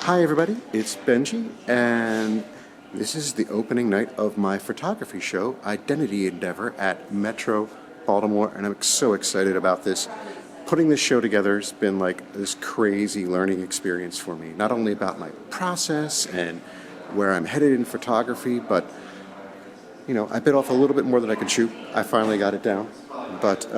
Hi everybody, it's Benjie, and this is the opening night of my photography show, Identity Endeavour, at Metro Baltimore, and I'm so excited about this. Putting this show together has been like this crazy learning experience for me, not only about my process and where I'm headed in photography, but I bit off a little bit more than I could chew. I finally got it down, but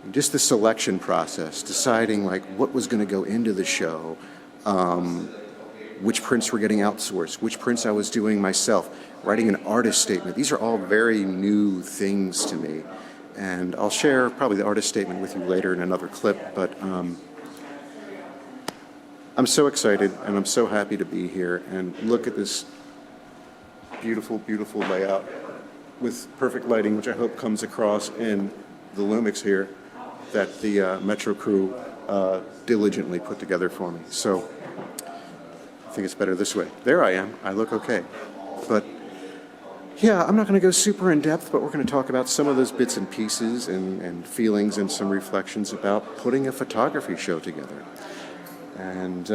just the selection process, deciding like what was going to go into the show, which prints were getting outsourced, which prints I was doing myself, writing an artist statement. These are all very new things to me, and I'll share probably the artist statement with you later in another clip, but I'm so excited and I'm so happy to be here, and look at this beautiful, beautiful layout with perfect lighting, which I hope comes across in the Lumix here that the Metro crew diligently put together for me. So I think it's better this way. There I am. I look okay. But yeah, I'm not going to go super in depth, but we're going to talk about some of those bits and pieces and feelings and some reflections about putting a photography show together. And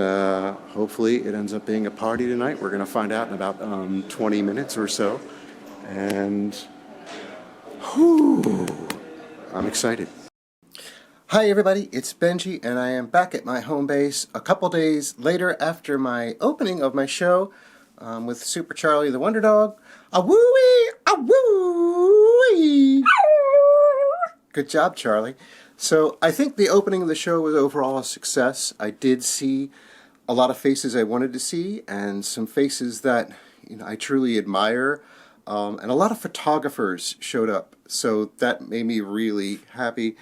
hopefully it ends up being a party tonight. We're going to find out in about 20 minutes or so. And whew, I'm excited. Hi everybody, it's Benjie, and I am back at my home base a couple days later after my opening of my show with Super Charlie the Wonder Dog. A-woo-wee! A-woo-wee! Good job, Charlie. So I think the opening of the show was overall a success. I did see a lot of faces I wanted to see, and some faces that I truly admire, and a lot of photographers showed up, so that made me really happy.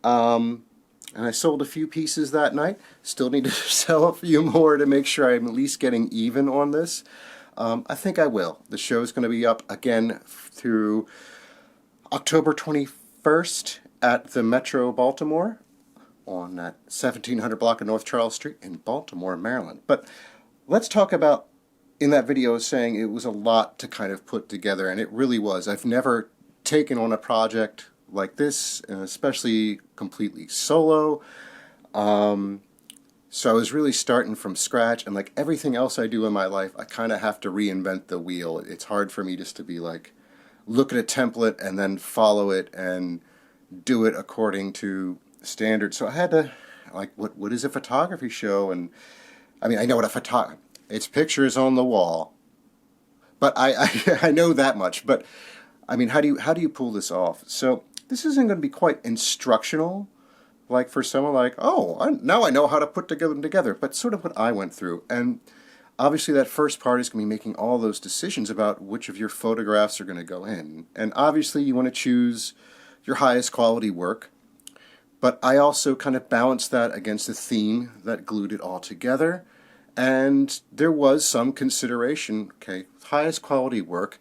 And I sold a few pieces that night. Still need to sell a few more to make sure I'm at least getting even on this. I think I will. The show's going to be up again through October 21st at the Metro Baltimore on that 1700 block of North Charles Street in Baltimore, Maryland. But let's talk about, in that video, saying it was a lot to kind of put together, and it really was. I've never taken on a project like this, and especially completely solo. So I was really starting from scratch, and like everything else I do in my life, I kind of have to reinvent the wheel. It's hard for me just to be like, look at a template and then follow it and do it according to standards. So I had to, like, what is a photography show? And I mean, I know what it's pictures on the wall, but I know that much. But I mean, how do you pull this off? So this isn't going to be quite instructional, like for someone like, now I know how to put them together, but sort of what I went through. And obviously that first part is going to be making all those decisions about which of your photographs are going to go in. And obviously you want to choose your highest quality work, but I also kind of balanced that against the theme that glued it all together. And there was some consideration, okay, highest quality work,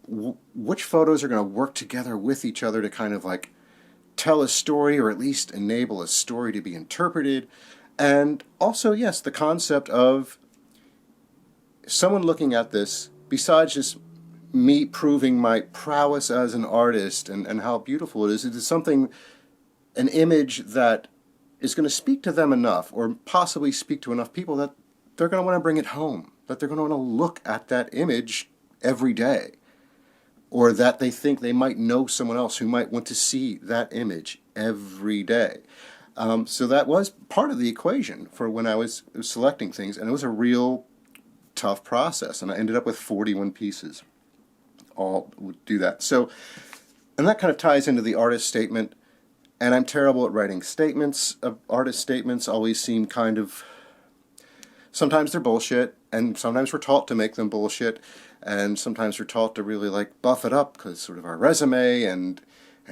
which photos are going to work together with each other to kind of like tell a story, or at least enable a story to be interpreted. And also, yes, the concept of someone looking at this, besides just me proving my prowess as an artist and how beautiful it is something, an image that is going to speak to them enough, or possibly speak to enough people, that they're going to want to bring it home, that they're going to want to look at that image every day, or that they think they might know someone else who might want to see that image every day. So that was part of the equation for when I was selecting things, and it was a real tough process, and I ended up with 41 pieces. All would do that. So, and that kind of ties into the artist statement, and I'm terrible at writing statements. Artist statements always seem kind of, sometimes they're bullshit, and sometimes we're taught to make them bullshit, and sometimes we're taught to really like buff it up because sort of our resume and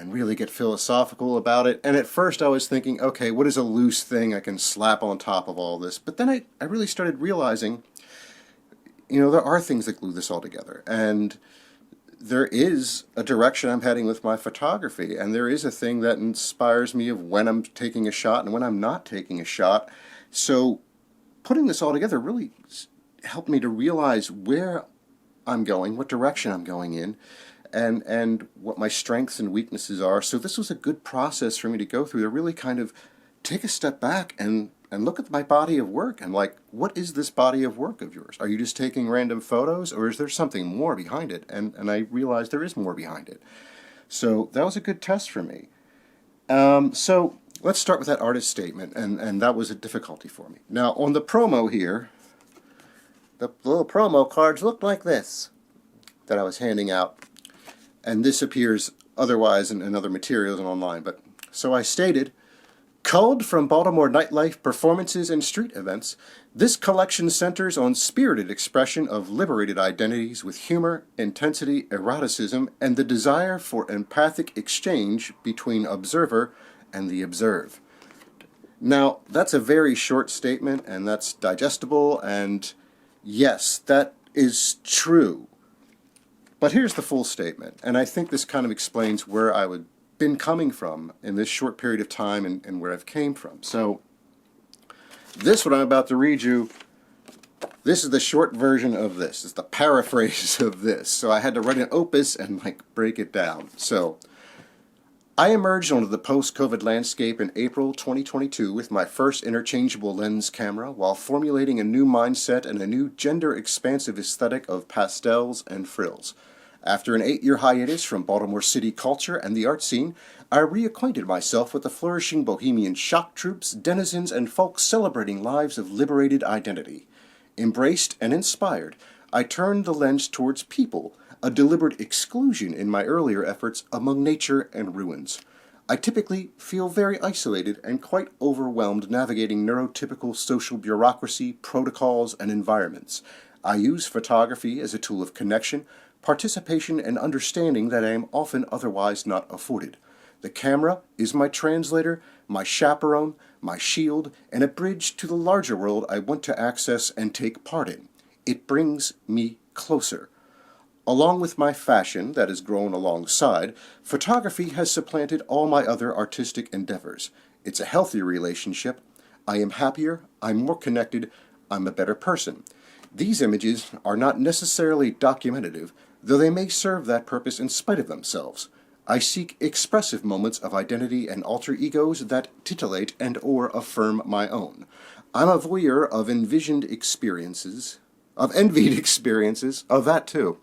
really get philosophical about it. And at first I was thinking, okay, what is a loose thing I can slap on top of all this? But then I really started realizing, there are things that glue this all together, and there is a direction I'm heading with my photography, and there is a thing that inspires me of when I'm taking a shot and when I'm not taking a shot. So putting this all together really helped me to realize where I'm going, what direction I'm going in, and what my strengths and weaknesses are. So this was a good process for me to go through, to really kind of take a step back and and look at my body of work and like, what is this body of work of yours? Are you just taking random photos, or is there something more behind it? And I realized there is more behind it. So that was a good test for me. So let's start with that artist statement, and that was a difficulty for me. Now on the promo here, the little promo cards looked like this that I was handing out, and this appears otherwise in other materials and online. But so I stated, culled from Baltimore nightlife performances and street events, this collection centers on spirited expression of liberated identities with humor, intensity, eroticism, and the desire for empathic exchange between observer and the observed. Now, that's a very short statement, and that's digestible, and yes, that is true. But here's the full statement, and I think this kind of explains where I would been coming from in this short period of time and where I've came from. So this, what I'm about to read you, this is the short version of this. It's the paraphrase of this. So I had to write an opus and like break it down. So I emerged onto the post-COVID landscape in April 2022 with my first interchangeable lens camera while formulating a new mindset and a new gender-expansive aesthetic of pastels and frills. After an 8-year hiatus from Baltimore city culture and the art scene, I reacquainted myself with the flourishing bohemian shock troops, denizens, and folks celebrating lives of liberated identity. Embraced and inspired, I turned the lens towards people, a deliberate exclusion in my earlier efforts among nature and ruins. I typically feel very isolated and quite overwhelmed navigating neurotypical social bureaucracy, protocols, and environments. I use photography as a tool of connection, participation, and understanding that I am often otherwise not afforded. The camera is my translator, my chaperone, my shield, and a bridge to the larger world I want to access and take part in. It brings me closer. Along with my fashion that has grown alongside, photography has supplanted all my other artistic endeavors. It's a healthy relationship. I am happier, I'm more connected, I'm a better person. These images are not necessarily documentative, though they may serve that purpose in spite of themselves. I seek expressive moments of identity and alter egos that titillate and or affirm my own. I'm a voyeur of envied experiences, of that too.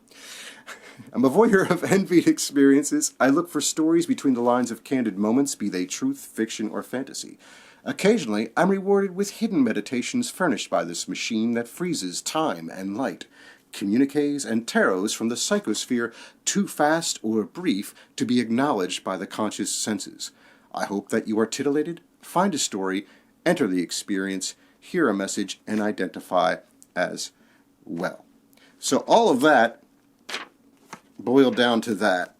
I'm a voyeur of envied experiences. I look for stories between the lines of candid moments, be they truth, fiction, or fantasy. Occasionally, I'm rewarded with hidden meditations furnished by this machine that freezes time and light, communiques and tarots from the psychosphere too fast or brief to be acknowledged by the conscious senses. I hope that you are titillated, find a story, enter the experience, hear a message, and identify as well. So all of that boiled down to that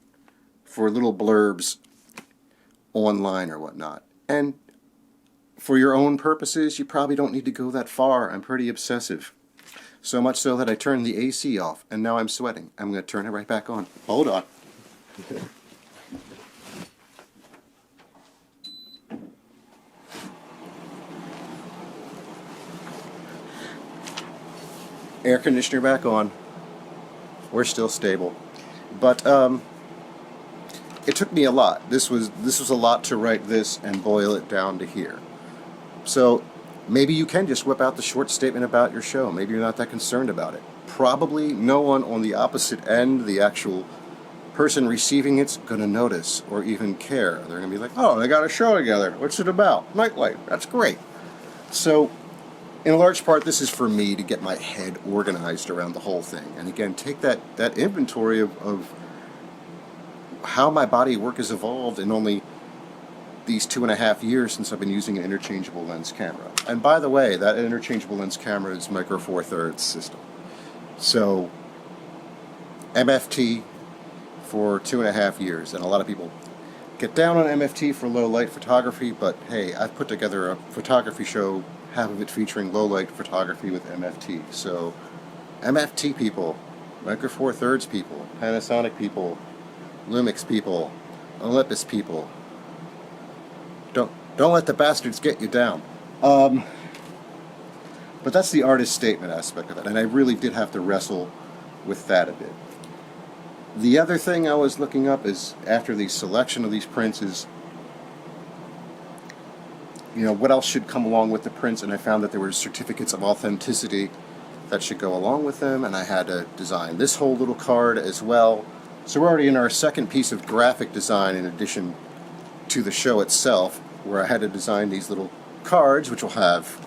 for little blurbs online or whatnot. And for your own purposes, you probably don't need to go that far. I'm pretty obsessive. So much so that I turned the AC off, and now I'm sweating. I'm going to turn it right back on. Hold on. Air conditioner back on. We're still stable. But it took me a lot. This was a lot to write this and boil it down to here. So maybe you can just whip out the short statement about your show. Maybe you're not that concerned about it. Probably no one on the opposite end, the actual person receiving it's going to notice or even care. They're going to be like, oh, they got a show together. What's it about? Nightlife. That's great. So in a large part, this is for me to get my head organized around the whole thing. And again, take that inventory of how my body work has evolved in only these 2.5 years since I've been using an interchangeable lens camera. And by the way, that interchangeable lens camera is Micro Four Thirds system. So MFT for 2.5 years, and a lot of people get down on MFT for low light photography, but hey, I've put together a photography show, half of it featuring low light photography with MFT. So MFT people, Micro Four Thirds people, Panasonic people, Lumix people, Olympus people, don't let the bastards get you down. But that's the artist statement aspect of it, and I really did have to wrestle with that a bit. The other thing I was looking up is, after the selection of these prints, is what else should come along with the prints, and I found that there were certificates of authenticity that should go along with them, and I had to design this whole little card as well. So we're already in our second piece of graphic design in addition to the show itself, where I had to design these little cards, which will have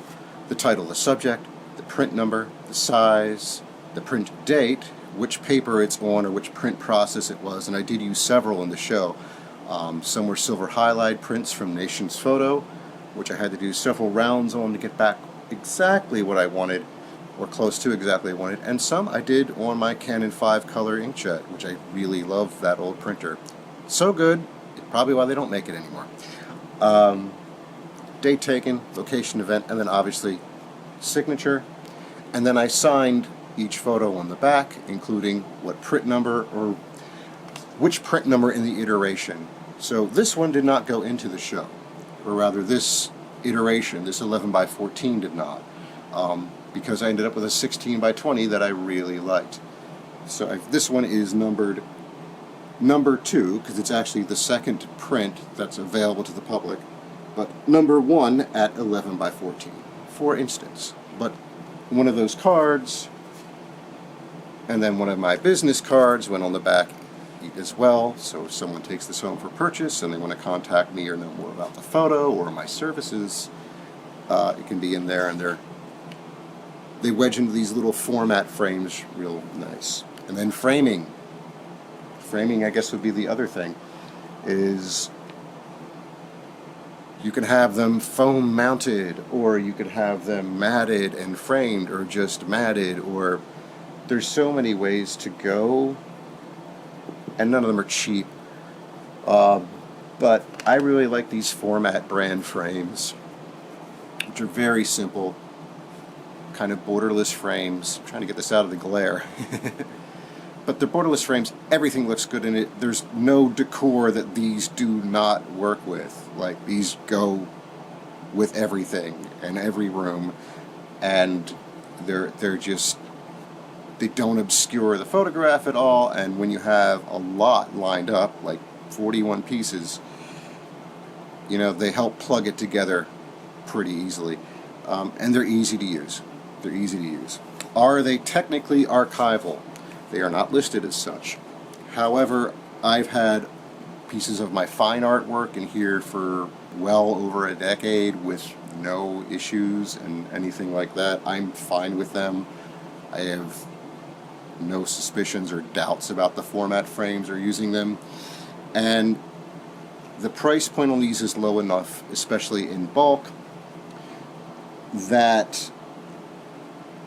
the title, the subject, the print number, the size, the print date, which paper it's on or which print process it was, and I did use several in the show. Some were silver highlight prints from Nation's Photo, which I had to do several rounds on to get back exactly what I wanted, or close to exactly what I wanted, and some I did on my Canon 5 color inkjet, which I really love that old printer. So good, it's probably why they don't make it anymore. Date taken, location, event, and then obviously signature. And then I signed each photo on the back, including what print number, or which print number in the iteration. So this one did not go into the show, or rather this iteration, this 11 by 14 did not, because I ended up with a 16 by 20 that I really liked. So this one is numbered number 2, because it's actually the second print that's available to the public, but number 1 at 11 by 14, for instance. But one of those cards, and then one of my business cards went on the back as well, so if someone takes this home for purchase and they want to contact me or know more about the photo or my services, it can be in there, and they wedge into these little format frames real nice. And then framing, I guess, would be the other thing, is you can have them foam mounted, or you could have them matted and framed, or just matted, or there's so many ways to go, and none of them are cheap. But I really like these format brand frames, which are very simple, kind of borderless frames. I'm trying to get this out of the glare. But they're borderless frames, everything looks good in it. There's no decor that these do not work with. Like, these go with everything and every room, and they're just, they don't obscure the photograph at all, and when you have a lot lined up, like 41 pieces, they help plug it together pretty easily. And they're easy to use. They're easy to use. Are they technically archival? They are not listed as such. However, I've had pieces of my fine artwork in here for well over a decade with no issues and anything like that. I'm fine with them. I have no suspicions or doubts about the format frames or using them. And the price point on these is low enough, especially in bulk, that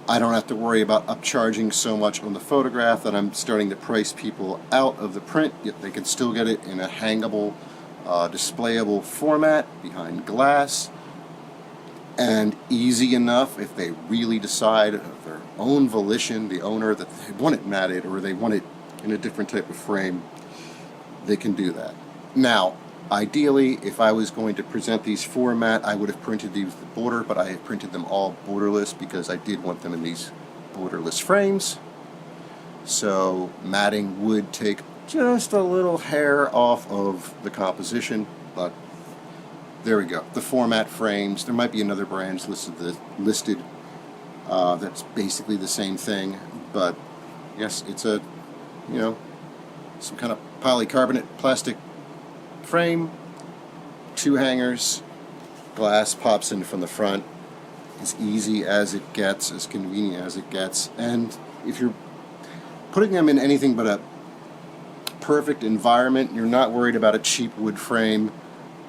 I don't have to worry about upcharging so much on the photograph that I'm starting to price people out of the print, yet they can still get it in a hangable, displayable format behind glass, and easy enough if they really decide of their own volition, the owner, that they want it matted or they want it in a different type of frame, they can do that. Now, ideally, if I was going to present these format, I would have printed these with border, but I have printed them all borderless because I did want them in these borderless frames. So matting would take just a little hair off of the composition, but there we go. The format frames, there might be another brand listed that's basically the same thing, but yes, it's a, some kind of polycarbonate plastic frame, 2 hangers, glass pops in from the front, as easy as it gets, as convenient as it gets. And if you're putting them in anything but a perfect environment, you're not worried about a cheap wood frame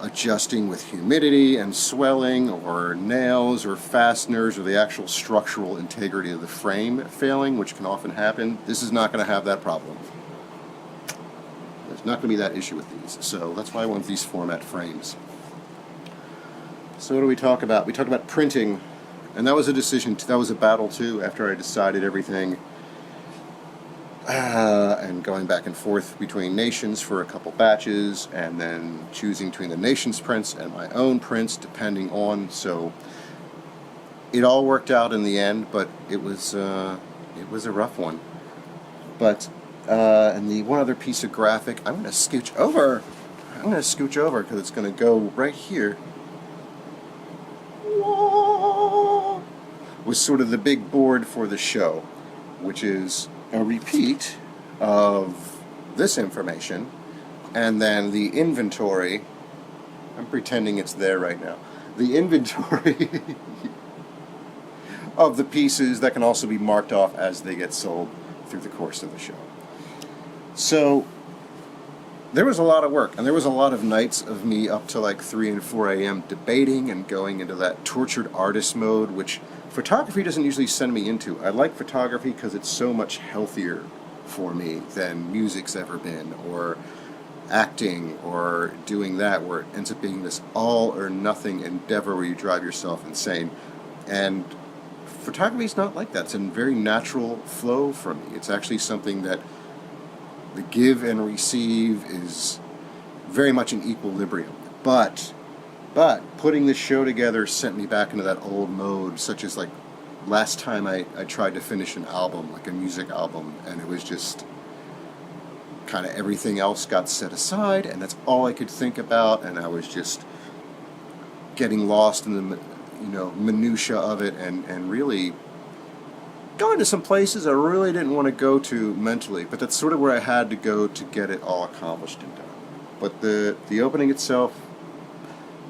adjusting with humidity and swelling, or nails or fasteners, or the actual structural integrity of the frame failing, which can often happen. This is not going to have that problem. There's not going to be that issue with these. So that's why I want these format frames. So what do we talk about? We talk about printing, and that was a decision, that was a battle too, after I decided everything, and going back and forth between Nations for a couple batches, and then choosing between the Nations prints and my own prints, depending on, so it all worked out in the end, but it was a rough one. But and the one other piece of graphic, I'm going to scooch over because it's going to go right here. was sort of the big board for the show, which is a repeat of this information, and then the inventory. I'm pretending it's there right now. The inventory of the pieces that can also be marked off as they get sold through the course of the show. So there was a lot of work, and there was a lot of nights of me up to like 3 and 4 a.m. debating and going into that tortured artist mode, which photography doesn't usually send me into. I like photography because it's so much healthier for me than music's ever been, or acting, or doing that, where it ends up being this all or nothing endeavor where you drive yourself insane. And photography is not like that. It's a very natural flow for me. It's actually something that the give and receive is very much in equilibrium. But putting this show together sent me back into that old mode, such as like last time I tried to finish an album, like a music album, and it was just kind of everything else got set aside, and that's all I could think about, and I was just getting lost in the minutia of it, and really going to some places I really didn't want to go to mentally, but that's sort of where I had to go to get it all accomplished and done. But the opening itself,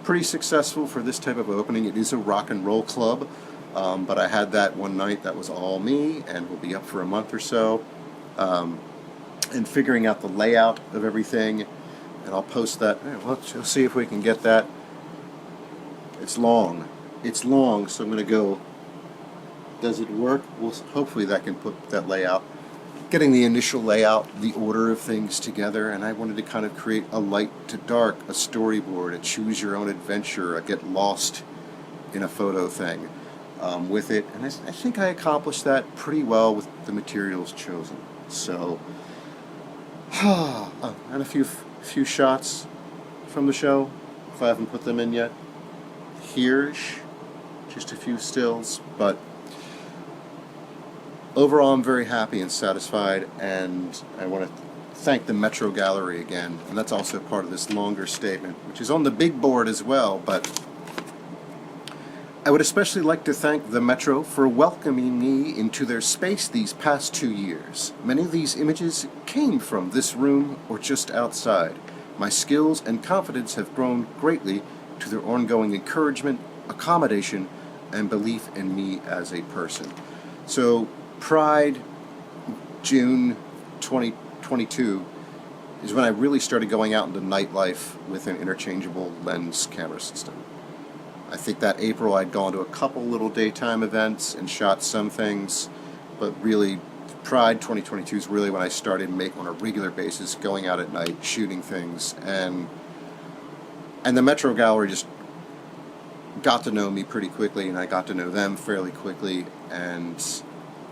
pretty successful for this type of opening. It is a rock and roll club, but I had that one night that was all me, and will be up for a month or so, and figuring out the layout of everything, and I'll post that. Let's see if we can get that. It's long, so I'm going to go. Does it work? Well, hopefully that can put that layout. Getting the initial layout, the order of things together, and I wanted to kind of create a light to dark, a storyboard, a choose your own adventure, a get lost in a photo thing with it, and I think I accomplished that pretty well with the materials chosen. So, and a few shots from the show, if I haven't put them in yet. Here-ish, just a few stills, but overall, I'm very happy and satisfied, and I want to thank the Metro Gallery again, and that's also part of this longer statement, which is on the big board as well, but I would especially like to thank the Metro for welcoming me into their space these past 2 years. Many of these images came from this room or just outside. My skills and confidence have grown greatly to their ongoing encouragement, accommodation, and belief in me as a person. So, Pride, June 2022, is when I really started going out into nightlife with an interchangeable lens camera system. I think that April I'd gone to a couple little daytime events and shot some things, but really Pride 2022 is really when I started making on a regular basis, going out at night, shooting things, and the Metro Gallery just got to know me pretty quickly, and I got to know them fairly quickly,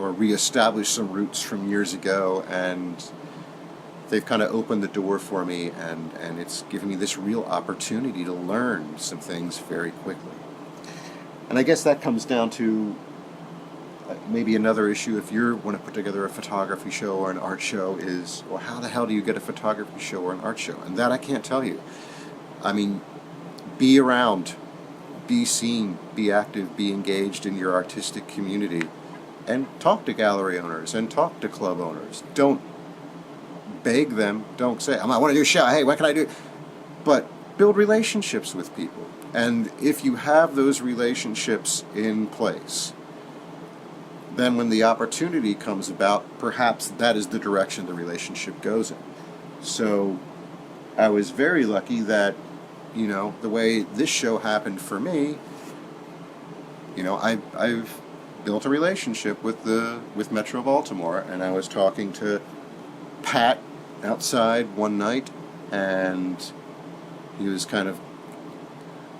or reestablish some roots from years ago, and they've kind of opened the door for me, and it's given me this real opportunity to learn some things very quickly. And I guess that comes down to maybe another issue if you want to put together a photography show or an art show is, well, how the hell do you get a photography show or an art show? And that I can't tell you. I mean, be around, be seen, be active, be engaged in your artistic community, and talk to gallery owners and talk to club owners. Don't beg them. Don't say, I want to do a show. Hey, what can I do? But build relationships with people. And if you have those relationships in place, then when the opportunity comes about, perhaps that is the direction the relationship goes in. So I was very lucky that, the way this show happened for me, I've built a relationship with Metro Baltimore, and I was talking to Pat outside one night, and he was kind of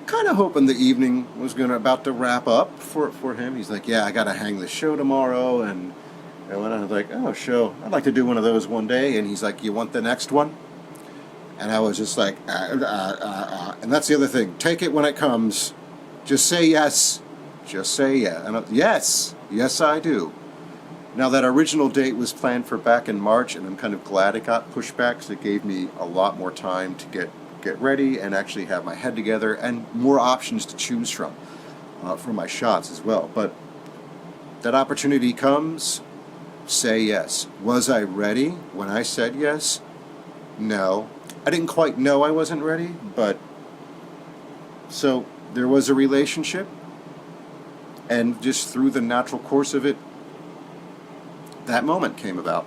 hoping the evening was about to wrap up for him. He's like, yeah, I got to hang the show tomorrow, and I was like, oh, show, I'd like to do one of those one day. And he's like, you want the next one? And I was just like, and that's the other thing. Take it when it comes. Just say yes. Just say yeah. And yes, I do. Now, that original date was planned for back in March, and I'm kind of glad it got pushed back, because it gave me a lot more time to get ready and actually have my head together, and more options to choose from for my shots as well. But that opportunity comes, say yes. Was I ready when I said yes? No. I didn't quite know I wasn't ready, but so there was a relationship, and just through the natural course of it, that moment came about.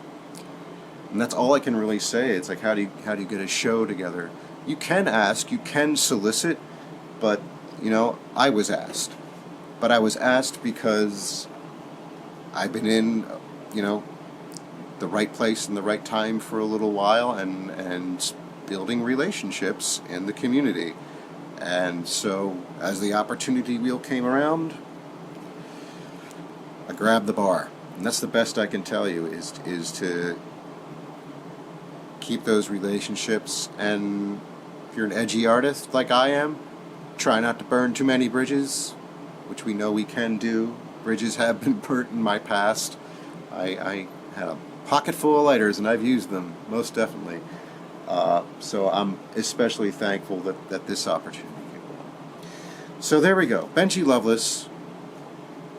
And that's all I can really say. It's like, how do you get a show together? You can ask, you can solicit, but, you know, I was asked. But I was asked because I've been in, you know, the right place and the right time for a little while, and building relationships in the community. And so as the opportunity wheel came around, I grabbed the bar. And that's the best I can tell you, is to keep those relationships. And if you're an edgy artist like I am, try not to burn too many bridges, which we know we can do. Bridges have been burnt in my past. I had a pocket full of lighters, and I've used them, most definitely. So I'm especially thankful that this opportunity came along. So there we go. Benjie Loveless,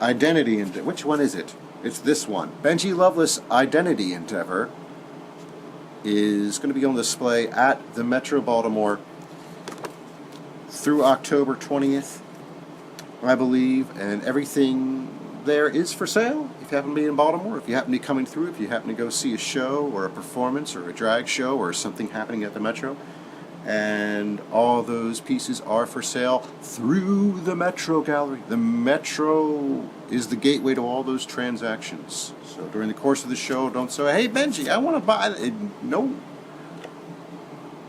Identity, and which one is it? It's this one. Benjie Loveless Identity Endeavour is going to be on display at the Metro Baltimore through October 20th, I believe, and everything there is for sale. If you happen to be in Baltimore, if you happen to be coming through, if you happen to go see a show or a performance or a drag show or something happening at the Metro, and all those pieces are for sale through the Metro Gallery. The Metro is the gateway to all those transactions. So during the course of the show, don't say, hey Benjie, I want to buy it. No.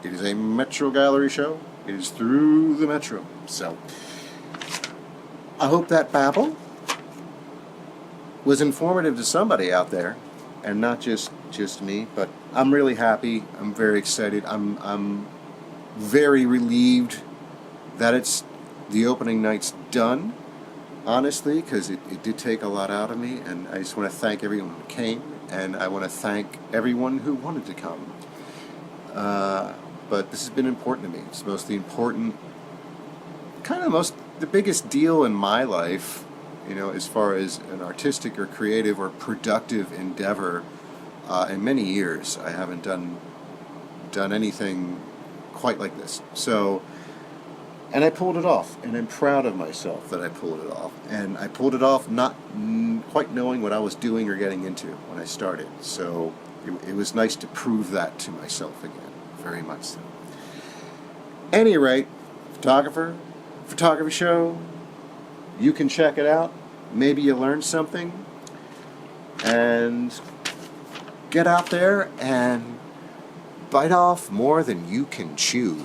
It is a Metro Gallery show. It is through the Metro. So I hope that babble was informative to somebody out there, and not just me. But I'm really happy. I'm very excited. I'm very relieved that it's the opening night's done, honestly, because it did take a lot out of me, and I just want to thank everyone who came, and I want to thank everyone who wanted to come. But this has been important to me. It's mostly important, the biggest deal in my life, you know, as far as an artistic or creative or productive endeavor. In many years, I haven't done anything quite like this. So, and I pulled it off, and I'm proud of myself that I pulled it off. And I pulled it off not quite knowing what I was doing or getting into when I started. So it was nice to prove that to myself again, very much so. Any rate, photography show, you can check it out. Maybe you learned something, and get out there and bite off more than you can chew.